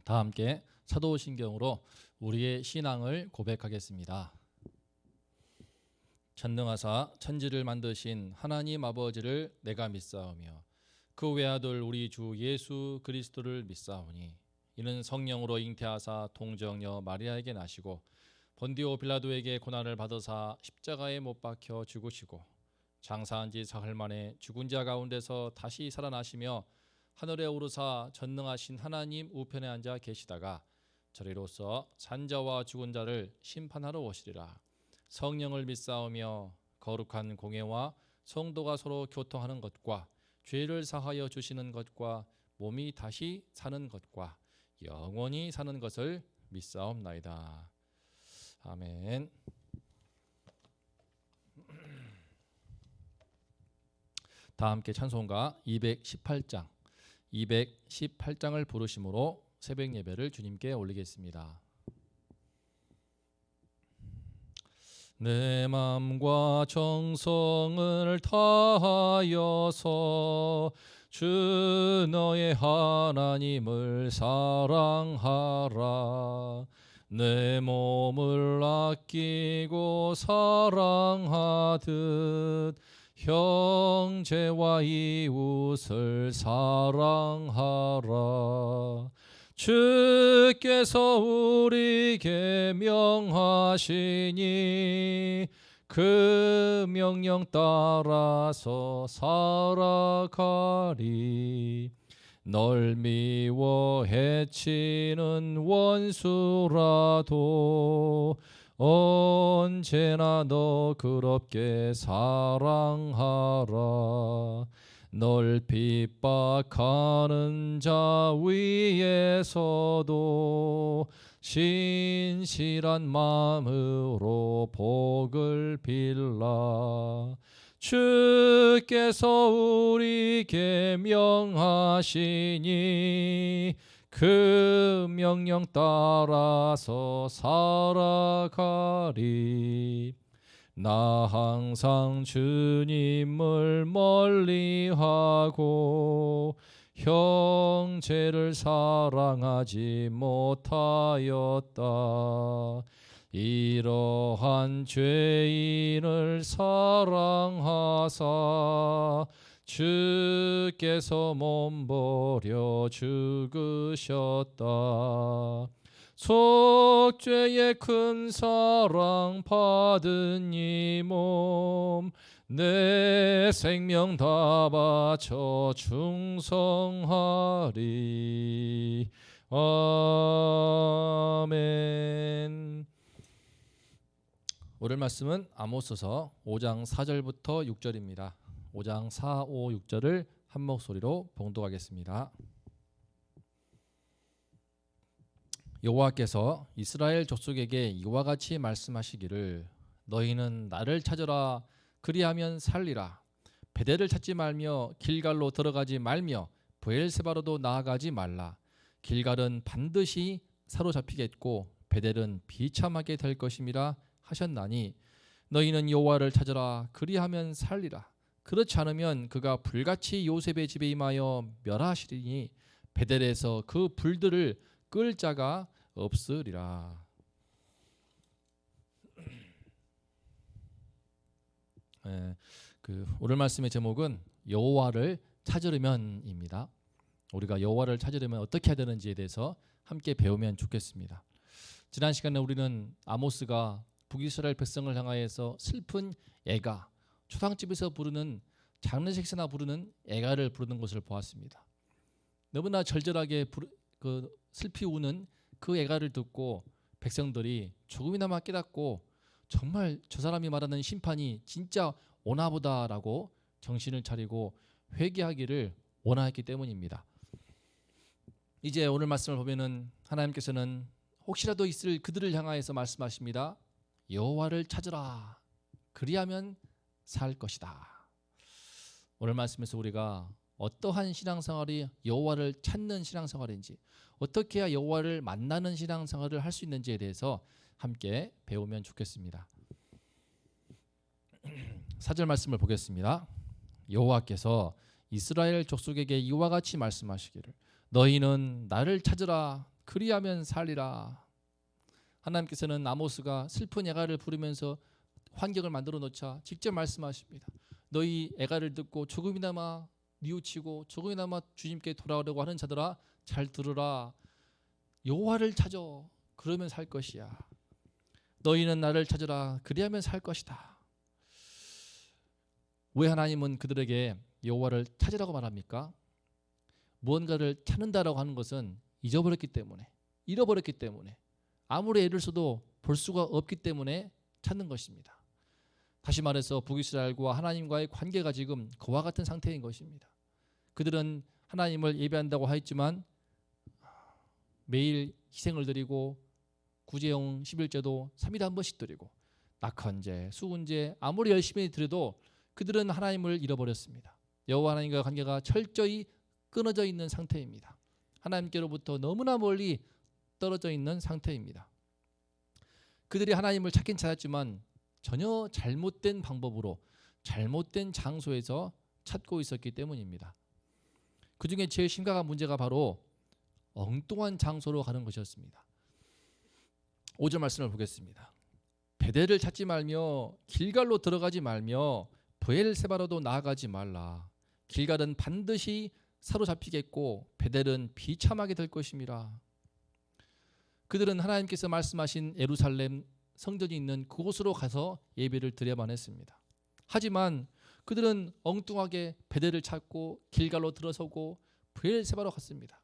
다 함께 사도신경으로 우리의 신앙을 고백하겠습니다. 전능하사 천지를 만드신 하나님 아버지를 내가 믿사오며 그 외아들 우리 주 예수 그리스도를 믿사오니 이는 성령으로 잉태하사 동정녀 마리아에게 나시고 본디오 빌라도에게 고난을 받으사 십자가에 못 박혀 죽으시고 장사한 지 사흘 만에 죽은 자 가운데서 다시 살아나시며 하늘에 오르사 전능하신 하나님 우편에 앉아 계시다가 저리로서 산자와 죽은 자를 심판하러 오시리라. 성령을 믿사오며 거룩한 공예와 성도가 서로 교통하는 것과 죄를 사하여 주시는 것과 몸이 다시 사는 것과 영원히 사는 것을 믿사옵나이다. 아멘. 다 함께 찬송가 218장을 부르심으로 새벽 예배를 주님께 올리겠습니다. 내 마음과 정성을 다하여서 주 너의 하나님을 사랑하라. 내 몸을 아끼고 사랑하듯 형제와 이웃을 사랑하라. 주께서 우리에게 명하시니 그 명령 따라서 살아가리. 널 미워 해치는 원수라도 언제나 너 그럽게 사랑하라. 널 핍박하는 자 위에서도 신실한 마음으로 복을 빌라. 주께서 우리에게 명하시니 그 명령 따라서 살아가리. 나 항상 주님을 멀리하고 형제를 사랑하지 못하였다. 이러한 죄인을 사랑하사 주께서 몸버려 죽으셨다. 속죄의 큰 사랑 받은 이 몸 내 생명 다 바쳐 충성하리. 아멘. 오늘 말씀은 아모스서 5장 4절부터 6절입니다. 5장 4, 5, 6절을 한 목소리로 봉독하겠습니다. 여호와께서 이스라엘 족속에게 이와 같이 말씀하시기를 너희는 나를 찾으라. 그리하면 살리라. 베델을 찾지 말며 길갈로 들어가지 말며 브엘세바로도 나아가지 말라. 길갈은 반드시 사로잡히겠고 베델은 비참하게 될 것임이라 하셨나니 너희는 여호와를 찾으라. 그리하면 살리라. 그렇지 않으면 그가 불같이 요셉의 집에 임하여 멸하시리니 베델에서 그 불들을 끌 자가 없으리라. 오늘 말씀의 제목은 여호와를 찾으려면입니다. 우리가 여호와를 찾으려면 어떻게 해야 되는지에 대해서 함께 배우면 좋겠습니다. 지난 시간에 우리는 아모스가 북이스라엘 백성을 향하여서 슬픈 애가, 초상집에서 부르는 장례식사나 부르는 애가를 부르는 것을 보았습니다. 너무나 절절하게 슬피 우는 그 애가를 듣고 백성들이 조금이나마 깨닫고 정말 저 사람이 말하는 심판이 진짜 오나보다라고 정신을 차리고 회개하기를 원하였기 때문입니다. 이제 오늘 말씀을 보면은 하나님께서는 혹시라도 있을 그들을 향하여서 말씀하십니다. 여호와를 찾으라. 그리하면 살 것이다. 오늘 말씀에서 우리가 어떠한 신앙생활이 여호와를 찾는 신앙생활인지, 어떻게 해야 여호와를 만나는 신앙생활을 할 수 있는지에 대해서 함께 배우면 좋겠습니다. 4절 말씀을 보겠습니다. 여호와께서 이스라엘 족속에게 이와 같이 말씀하시기를 너희는 나를 찾으라. 그리하면 살리라. 하나님께서는 아모스가 슬픈 애가를 부르면서 환경을 만들어 놓자 직접 말씀하십니다. 너희 애가를 듣고 조금이나마 뉘우치고 조금이나마 주님께 돌아오려고 하는 자들아, 잘 들으라. 여호와를 찾아, 그러면 살 것이야. 너희는 나를 찾으라, 그리하면 살 것이다. 왜 하나님은 그들에게 여호와를 찾으라고 말합니까? 무언가를 찾는다라고 하는 것은 잊어버렸기 때문에, 잃어버렸기 때문에, 아무리 애를 써도 볼 수가 없기 때문에 찾는 것입니다. 다시 말해서 북이스라엘과 하나님과의 관계가 지금 그와 같은 상태인 것입니다. 그들은 하나님을 예배한다고 하였지만 매일 희생을 드리고 구제용 11제도 3일에 한 번씩 드리고 낙헌제, 수훈제 아무리 열심히 드려도 그들은 하나님을 잃어버렸습니다. 여호와 하나님과의 관계가 철저히 끊어져 있는 상태입니다. 하나님께로부터 너무나 멀리 떨어져 있는 상태입니다. 그들이 하나님을 찾긴 찾았지만 전혀 잘못된 방법으로 잘못된 장소에서 찾고 있었기 때문입니다. 그 중에 제일 심각한 문제가 바로 엉뚱한 장소로 가는 것이었습니다. 5절 말씀을 보겠습니다. 베델을 찾지 말며 길갈로 들어가지 말며 브엘세바로도 나아가지 말라. 길갈은 반드시 사로잡히겠고 베델은 비참하게 될 것임이라. 그들은 하나님께서 말씀하신 예루살렘 성전이 있는 그곳으로 가서 예배를 드려야만 했습니다. 하지만 그들은 엉뚱하게 베델을 찾고 길갈로 들어서고 브엘세바로 갔습니다.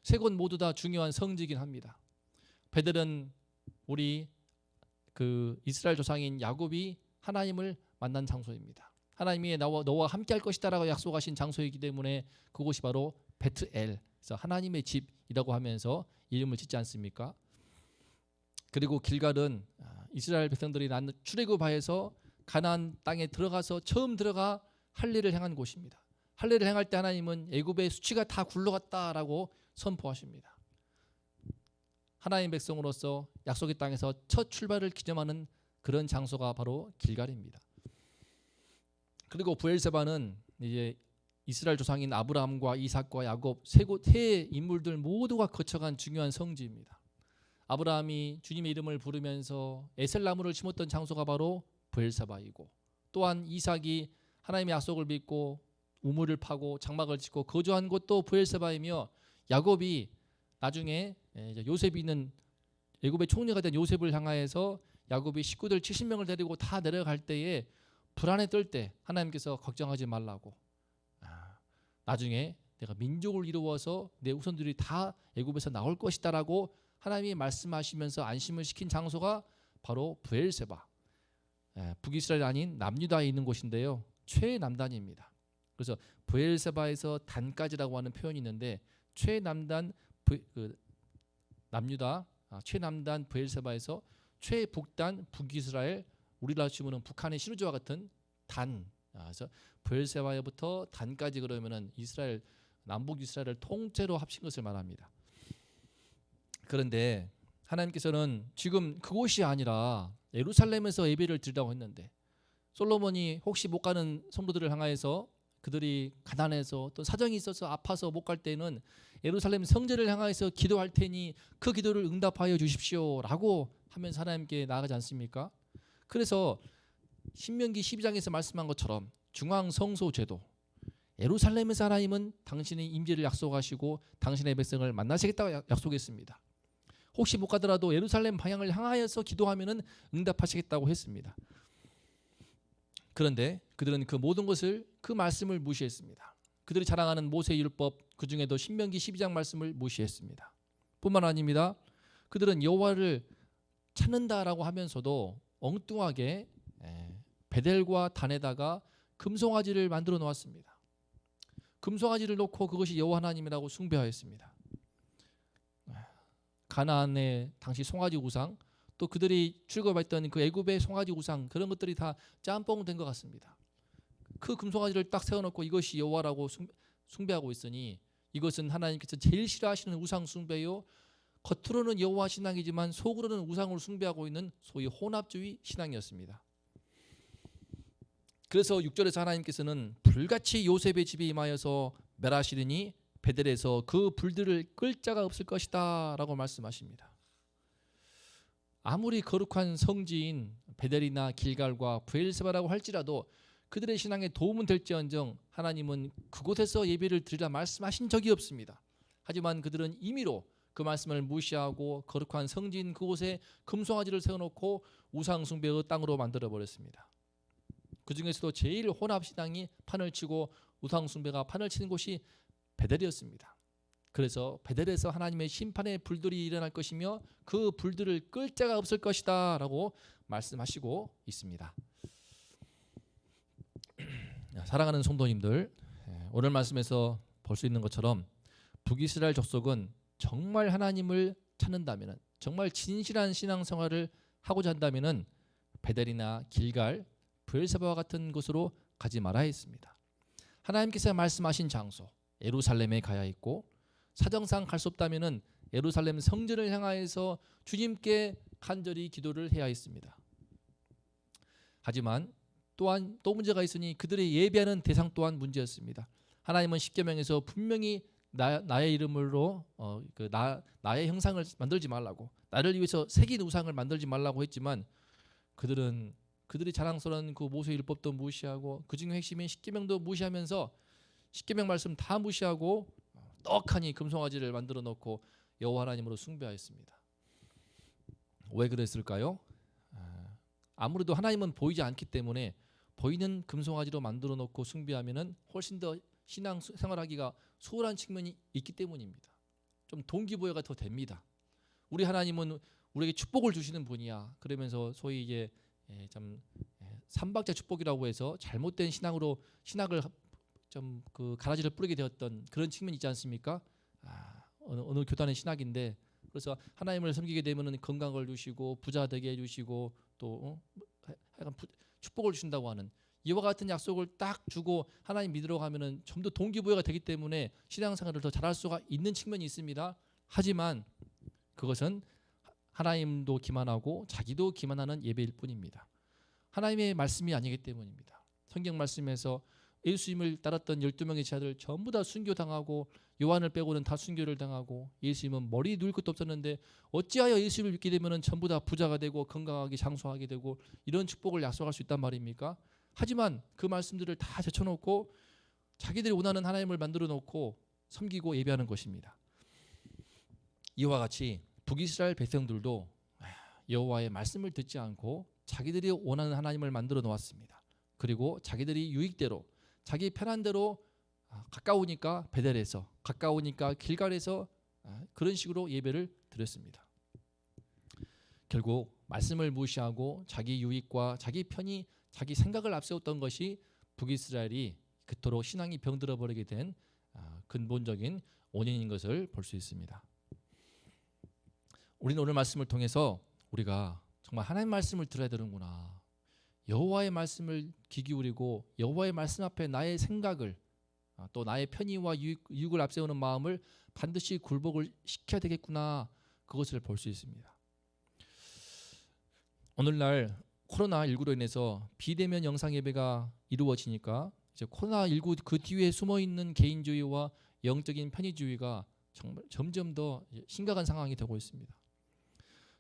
세 곳 모두 다 중요한 성지이긴 합니다. 베델은 우리 이스라엘 조상인 야곱이 하나님을 만난 장소입니다. 하나님이 너와 함께 할 것이다라고 약속하신 장소이기 때문에 그곳이 바로 베트엘, 그래서 하나님의 집이라고 하면서 이름을 짓지 않습니까? 그리고 길갈은 이스라엘 백성들이 출애굽하여서 가나안 땅에 들어가서 처음 들어가 할례를 행한 곳입니다. 할례를 행할 때 하나님은 애굽의 수치가 다 굴러갔다라고 선포하십니다. 하나님 백성으로서 약속의 땅에서 첫 출발을 기념하는 그런 장소가 바로 길갈입니다. 그리고 브엘세바는 이제 이스라엘 조상인 아브라함과 이삭과 야곱 세 인물들 모두가 거쳐간 중요한 성지입니다. 아브라함이 주님의 이름을 부르면서 에셀나무를 심었던 장소가 바로 브엘세바이고, 또한 이삭이 하나님의 약속을 믿고 우물을 파고 장막을 짓고 거주한 곳도 브엘세바이며, 야곱이 나중에 요셉이 있는 애굽의 총리가 된 요셉을 향하여서 야곱이 식구들 70명을 데리고 다 내려갈 때에 불안에 떨 때 하나님께서 걱정하지 말라고, 나중에 내가 민족을 이루어서 내 후손들이 다 애굽에서 나올 것이다라고 하나님이 말씀하시면서 안심을 시킨 장소가 바로 브엘세바, 북이스라엘 아닌 남유다에 있는 곳인데요, 최남단입니다. 그래서 브엘세바에서 단까지라고 하는 표현이 있는데, 최남단 남유다, 최남단 브엘세바에서 최북단 북이스라엘, 우리나라 치면은 북한의 신우주와 같은 단, 그래서 브엘세바에부터 단까지 그러면은 이스라엘, 남북 이스라엘을 통째로 합친 것을 말합니다. 그런데 하나님께서는 지금 그곳이 아니라 예루살렘에서 예배를 드리라고 했는데, 솔로몬이 혹시 못 가는 성도들을 향하여서 그들이 가난해서 또 사정이 있어서 아파서 못 갈 때는 예루살렘 성전을 향하여서 기도할 테니 그 기도를 응답하여 주십시오라고 하면서 하나님께 나아가지 않습니까? 그래서 신명기 12장에서 말씀한 것처럼 중앙성소 제도, 예루살렘에서 하나님은 당신의 임재를 약속하시고 당신의 백성을 만나시겠다고 약속했습니다. 혹시 못 가더라도 예루살렘 방향을 향하여서 기도하면은 응답하시겠다고 했습니다. 그런데 그들은 그 모든 것을, 그 말씀을 무시했습니다. 그들이 자랑하는 모세 율법, 그 중에도 신명기 12장 말씀을 무시했습니다. 뿐만 아닙니다. 그들은 여호와를 찾는다라고 하면서도 엉뚱하게 베델과 단에다가 금송아지를 만들어 놓았습니다. 금송아지를 놓고 그것이 여호와 하나님이라고 숭배하였습니다. 가나안의 당시 송아지 우상, 또 그들이 출거했던 그 애굽의 송아지 우상, 그런 것들이 다 짬뽕된 것 같습니다. 그 금송아지를 딱 세워놓고 이것이 여호와라고 숭배하고 있으니 이것은 하나님께서 제일 싫어하시는 우상 숭배요, 겉으로는 여호와 신앙이지만 속으로는 우상을 숭배하고 있는 소위 혼합주의 신앙이었습니다. 그래서 6절에서 하나님께서는 불같이 요셉의 집에 임하여서 멸하시리니 베델에서 그 불들을 끌 자가 없을 것이다 라고 말씀하십니다. 아무리 거룩한 성지인 베델이나 길갈과 브엘세바라고 할지라도 그들의 신앙에 도움은 될지언정 하나님은 그곳에서 예배를 드리라 말씀하신 적이 없습니다. 하지만 그들은 임의로 그 말씀을 무시하고 거룩한 성지인 그곳에 금송아지를 세워놓고 우상 숭배의 땅으로 만들어버렸습니다. 그 중에서도 제일 혼합신앙이 판을 치고 우상 숭배가 판을 치는 곳이 베델이었습니다. 그래서 베델에서 하나님의 심판의 불들이 일어날 것이며 그 불들을 끌 자가 없을 것이다 라고 말씀하시고 있습니다. 사랑하는 성도님들, 오늘 말씀에서 볼 수 있는 것처럼 북이스라엘 족속은 정말 하나님을 찾는다면, 정말 진실한 신앙생활을 하고자 한다면 베델이나 길갈, 브엘세바와 같은 곳으로 가지 말아야 했습니다. 하나님께서 말씀하신 장소 예루살렘에 가야 했고, 사정상 갈 수 없다면 예루살렘 성전을 향하여서 주님께 간절히 기도를 해야 했습니다. 하지만 또한 또 문제가 있으니 그들의 예배하는 대상 또한 문제였습니다. 하나님은 십계명에서 분명히 나의 이름으로 나의 형상을 만들지 말라고, 나를 위해서 새긴 우상을 만들지 말라고 했지만 그들이 자랑스러운 그 모세율법도 무시하고 그 중에 핵심인 십계명도 무시하면서 십계명 말씀 다 무시하고 떡하니 금송아지를 만들어 놓고 여호와 하나님으로 숭배하였습니다. 왜 그랬을까요? 아무래도 하나님은 보이지 않기 때문에 보이는 금송아지로 만들어 놓고 숭배하면은 훨씬 더 신앙 생활하기가 수월한 측면이 있기 때문입니다. 좀 동기부여가 더 됩니다. 우리 하나님은 우리에게 축복을 주시는 분이야. 그러면서 소위 이제 참 삼박자 축복이라고 해서 잘못된 신학을 좀 그 가라지를 뿌리게 되었던 그런 측면이 있지 않습니까? 어느 교단의 신학인데, 그래서 하나님을 섬기게 되면은 건강을 주시고 부자 되게 해주시고 또 축복을 주신다고 하는 이와 같은 약속을 딱 주고 하나님 믿으러 가면은 좀 더 동기부여가 되기 때문에 신앙생활을 더 잘할 수가 있는 측면이 있습니다. 하지만 그것은 하나님도 기만하고 자기도 기만하는 예배일 뿐입니다. 하나님의 말씀이 아니기 때문입니다. 성경 말씀에서 예수님을 따랐던 12명의 제자들 전부 다 순교당하고 요한을 빼고는 다 순교를 당하고, 예수님은 머리 누울 것도 없었는데 어찌하여 예수님을 믿게 되면 전부 다 부자가 되고 건강하게 장수하게 되고 이런 축복을 약속할 수 있단 말입니까? 하지만 그 말씀들을 다 제쳐놓고 자기들이 원하는 하나님을 만들어 놓고 섬기고 예배하는 것입니다. 이와 같이 북이스라엘 백성들도 여호와의 말씀을 듣지 않고 자기들이 원하는 하나님을 만들어 놓았습니다. 그리고 자기들이 유익대로 자기 편한 대로 가까우니까 베델에서, 가까우니까 길갈에서 그런 식으로 예배를 드렸습니다. 결국 말씀을 무시하고 자기 유익과 자기 편의, 자기 생각을 앞세웠던 것이 북이스라엘이 그토록 신앙이 병들어 버리게 된 근본적인 원인인 것을 볼 수 있습니다. 우리는 오늘 말씀을 통해서 우리가 정말 하나님 말씀을 들어야 되는구나, 여호와의 말씀을 귀 기울이고 여호와의 말씀 앞에 나의 생각을 또 나의 편의와 유익을 앞세우는 마음을 반드시 굴복을 시켜야 되겠구나, 그것을 볼 수 있습니다. 오늘날 코로나19로 인해서 비대면 영상 예배가 이루어지니까 이제 코로나19 그 뒤에 숨어있는 개인주의와 영적인 편의주의가 정말 점점 더 심각한 상황이 되고 있습니다.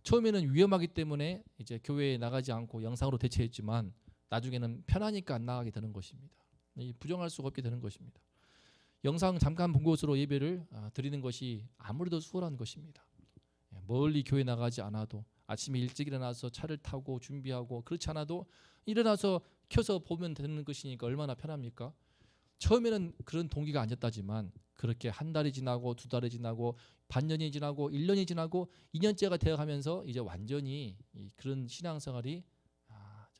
처음에는 위험하기 때문에 이제 교회에 나가지 않고 영상으로 대체했지만 나중에는 편하니까 안 나가게 되는 것입니다. 부정할 수가 없게 되는 것입니다. 영상 잠깐 본 것으로 예배를 드리는 것이 아무래도 수월한 것입니다. 멀리 교회 나가지 않아도 아침에 일찍 일어나서 차를 타고 준비하고 그렇지 않아도 일어나서 켜서 보면 되는 것이니까 얼마나 편합니까? 처음에는 그런 동기가 아니었다지만 그렇게 한 달이 지나고 두 달이 지나고 반년이 지나고 1년이 지나고 2년째가 되어가면서 이제 완전히 그런 신앙생활이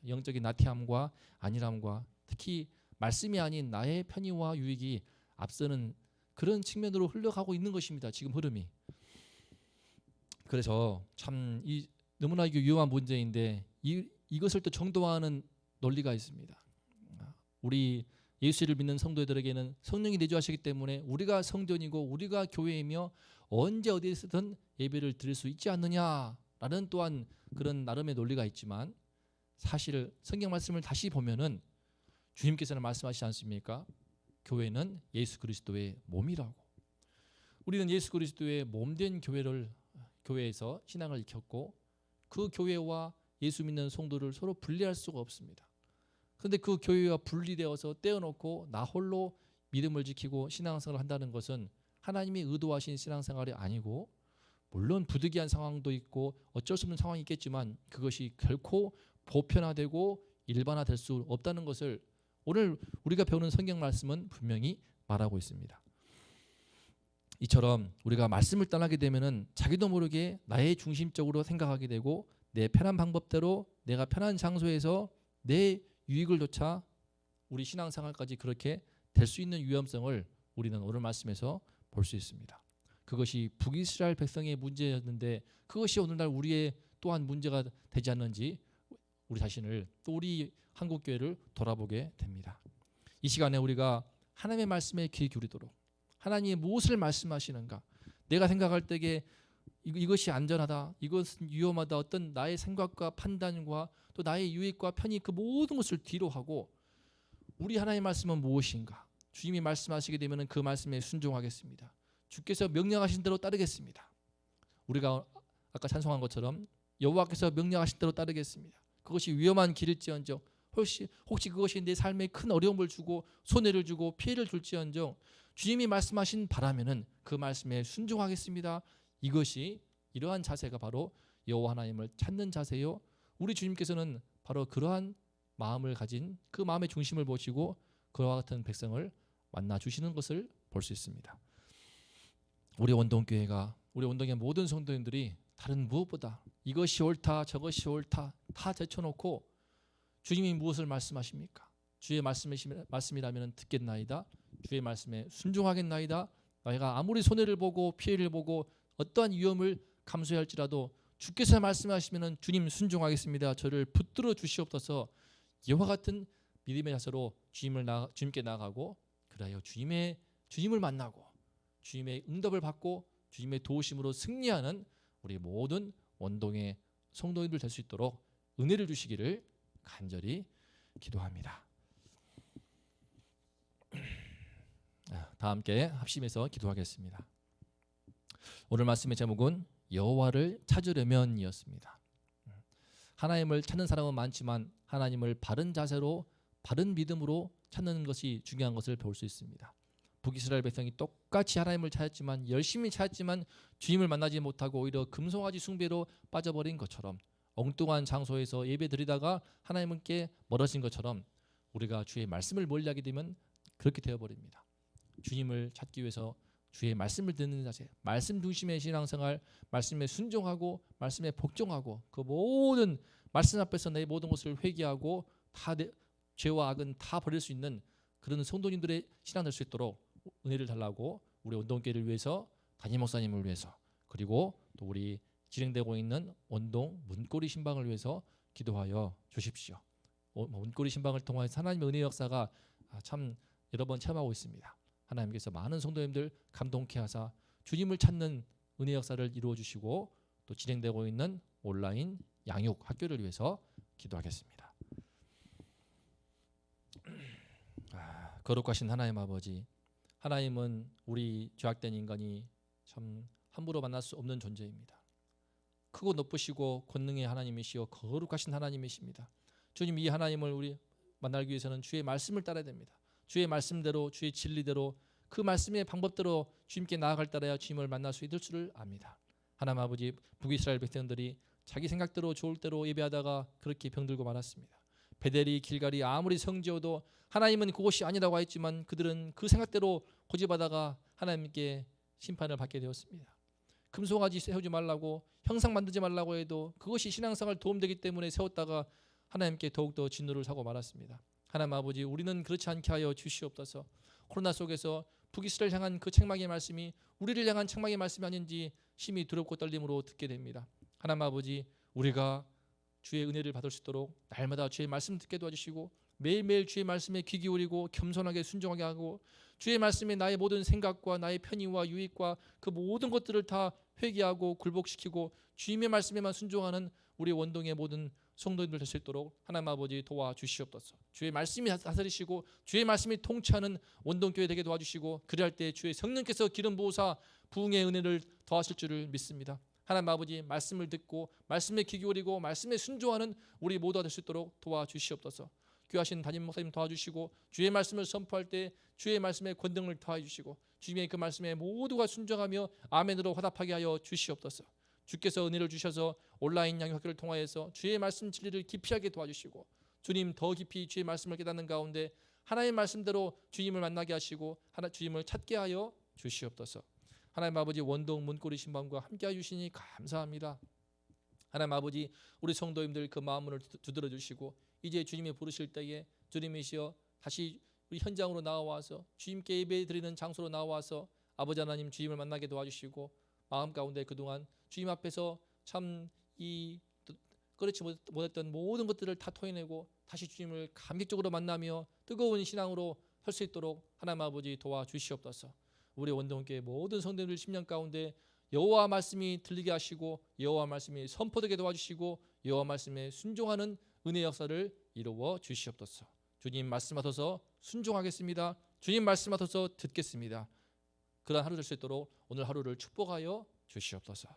영적인 나태함과 안일함과 특히 말씀이 아닌 나의 편의와 유익이 앞서는 그런 측면으로 흘러가고 있는 것입니다. 지금 흐름이. 그래서 참 너무나 이게 위험한 문제인데 이것을 또 정도화하는 논리가 있습니다. 우리 예수를 믿는 성도들에게는 성령이 내주하시기 때문에 우리가 성전이고 우리가 교회이며 언제 어디에서든 예배를 드릴 수 있지 않느냐라는 또한 그런 나름의 논리가 있지만, 사실 성경 말씀을 다시 보면은 주님께서는 말씀하시지 않습니까? 교회는 예수 그리스도의 몸이라고. 우리는 예수 그리스도의 몸된 교회에서 신앙을 익혔고 그 교회와 예수 믿는 성도를 서로 분리할 수가 없습니다. 그런데 그 교회와 분리되어서 떼어놓고 나 홀로 믿음을 지키고 신앙생활을 한다는 것은 하나님이 의도하신 신앙생활이 아니고, 물론 부득이한 상황도 있고 어쩔 수 없는 상황이 있겠지만 그것이 결코 보편화되고 일반화될 수 없다는 것을 오늘 우리가 배우는 성경 말씀은 분명히 말하고 있습니다. 이처럼 우리가 말씀을 떠나게 되면은 자기도 모르게 나의 중심적으로 생각하게 되고 내 편한 방법대로 내가 편한 장소에서 내 유익을 좇아 우리 신앙생활까지 그렇게 될 수 있는 위험성을 우리는 오늘 말씀에서 볼 수 있습니다. 그것이 북이스라엘 백성의 문제였는데 그것이 오늘날 우리의 또한 문제가 되지 않는지 우리 자신을 또 우리 한국교회를 돌아보게 됩니다. 이 시간에 우리가 하나님의 말씀에 귀 기울이도록 하나님이 무엇을 말씀하시는가, 내가 생각할 때에 이것이 안전하다, 이것은 위험하다, 어떤 나의 생각과 판단과 또 나의 유익과 편의 그 모든 것을 뒤로 하고 우리 하나님의 말씀은 무엇인가, 주님이 말씀하시게 되면 그 말씀에 순종하겠습니다. 주께서 명령하신 대로 따르겠습니다. 우리가 아까 찬송한 것처럼 여호와께서 명령하신 대로 따르겠습니다. 그것이 위험한 길일지언정, 혹시 그것이 내 삶에 큰 어려움을 주고 손해를 주고 피해를 줄지언정 주님이 말씀하신 바라면은 그 말씀에 순종하겠습니다. 이것이 이러한 자세가 바로 여호와 하나님을 찾는 자세요. 우리 주님께서는 바로 그러한 마음을 가진 그 마음의 중심을 보시고 그와 같은 백성을 만나 주시는 것을 볼 수 있습니다. 우리 원동교회가, 우리 원동의 모든 성도님들이 다른 무엇보다 이것이 옳다 저것이 옳다 다 제쳐놓고 주님이 무엇을 말씀하십니까? 주의 말씀이라면 듣겠나이다. 주의 말씀에 순종하겠나이다. 내가 아무리 손해를 보고 피해를 보고 어떠한 위험을 감수해야 할지라도 주께서 말씀하시면 주님 순종하겠습니다. 저를 붙들어 주시옵소서. 이와 같은 믿음의 자세로 주님께 나아가고 그래야 주님을 만나고 주님의 응답을 받고 주님의 도우심으로 승리하는 우리 모든 원동의 성도님들 될 수 있도록 은혜를 주시기를 간절히 기도합니다. 다 함께 합심해서 기도하겠습니다. 오늘 말씀의 제목은 여호와를 찾으려면이었습니다. 하나님을 찾는 사람은 많지만 하나님을 바른 자세로 바른 믿음으로 찾는 것이 중요한 것을 배울 수 있습니다. 북이스라엘 백성이 똑같이 하나님을 찾았지만 열심히 찾았지만 주님을 만나지 못하고 오히려 금송아지 숭배로 빠져버린 것처럼 엉뚱한 장소에서 예배 드리다가 하나님께 멀어진 것처럼 우리가 주의 말씀을 멀리하게 되면 그렇게 되어버립니다. 주님을 찾기 위해서 주의 말씀을 듣는 자세, 말씀 중심의 신앙생활, 말씀에 순종하고 말씀에 복종하고 그 모든 말씀 앞에서 내 모든 것을 회개하고 다 죄와 악은 다 버릴 수 있는 그런 성도님들의 신앙 될 수 있도록 은혜를 달라고 우리 원동교회를 위해서 담임 목사님을 위해서 그리고 또 우리 진행되고 있는 원동 문고리 신방을 위해서 기도하여 주십시오. 문고리 신방을 통해서 하나님의 은혜의 역사가 참 여러 번 체험하고 있습니다. 하나님께서 많은 성도님들 감동케 하사 주님을 찾는 은혜 역사를 이루어 주시고 또 진행되고 있는 온라인 양육 학교를 위해서 기도하겠습니다. 거룩하신 하나님 아버지, 하나님은 우리 죄악된 인간이 참 함부로 만날 수 없는 존재입니다. 크고 높으시고 권능의 하나님이시여 거룩하신 하나님이십니다. 주님, 이 하나님을 우리 만나기 위해서는 주의 말씀을 따라야 됩니다. 주의 말씀대로 주의 진리대로 그 말씀의 방법대로 주님께 나아갈 따라야 주님을 만날 수 있을 줄을 압니다. 하나님 아버지, 북이스라엘 백성들이 자기 생각대로 좋을 대로 예배하다가 그렇게 병들고 말았습니다. 베델이 길갈이 아무리 성지어도 하나님은 그곳이 아니라고 했지만 그들은 그 생각대로 고집하다가 하나님께 심판을 받게 되었습니다. 금송아지 세우지 말라고 형상 만들지 말라고 해도 그것이 신앙생활 도움되기 때문에 세웠다가 하나님께 더욱더 진노를 사고 말았습니다. 하나님 아버지, 우리는 그렇지 않게 하여 주시옵소서. 코로나 속에서 북이스라엘 향한 그 책망의 말씀이 우리를 향한 책망의 말씀이 아닌지 심히 두렵고 떨림으로 듣게 됩니다. 하나님 아버지, 우리가 주의 은혜를 받을 수 있도록 날마다 주의 말씀 듣게 도와주시고 매일매일 주의 말씀에 귀 기울이고 겸손하게 순종하게 하고 주의 말씀에 나의 모든 생각과 나의 편의와 유익과 그 모든 것들을 다 회개하고 굴복시키고 주님의 말씀에만 순종하는 우리 원동의 모든 성도님들 될 수 있도록 하나님 아버지 도와주시옵소서. 주의 말씀이 다스리시고 주의 말씀이 통치하는 원동교회 되게 도와주시고 그리할 때 주의 성령께서 기름 부으사 부흥의 은혜를 더하실 줄을 믿습니다. 하나님 아버지 말씀을 듣고 말씀에 귀 기울이고 말씀에 순종하는 우리 모두가 될 수 있도록 도와주시옵소서. 귀하신 담임 목사님 도와주시고 주의 말씀을 선포할 때 주의 말씀에 권능을 더해 주시고 주님의 그 말씀에 모두가 순종하며 아멘으로 화답하게 하여 주시옵소서. 주께서 은혜를 주셔서 온라인 양육학교를 통하여서 주의 말씀 진리를 깊이 하게 도와주시고 주님 더 깊이 주의 말씀을 깨닫는 가운데 하나님의 말씀대로 주님을 만나게 하시고 주님을 찾게 하여 주시옵소서. 하나님 아버지 원동 문고리 신방과 함께 해주시니 감사합니다. 하나님 아버지 우리 성도님들 그 마음을 두드려 주시고 이제 주님이 부르실 때에 주님이시여 다시 우리 현장으로 나와서 주님께 예배 드리는 장소로 나와서 아버지 하나님 주님을 만나게 도와주시고 마음 가운데 그동안 주님 앞에서 참 이 꺼내지 못했던 모든 것들을 다 토해내고 다시 주님을 감격적으로 만나며 뜨거운 신앙으로 설 수 있도록 하나님 아버지 도와주시옵소서. 우리 원동교회 모든 성도들 심령 가운데 여호와 말씀이 들리게 하시고 여호와 말씀이 선포되게 도와주시고 여호와 말씀에 순종하는 은혜 역사를 이루어 주시옵소서. 주님 말씀하셔서 순종하겠습니다. 주님 말씀하셔서 듣겠습니다. 그러한 하루 될 수 있도록 오늘 하루를 축복하여 주시옵소서.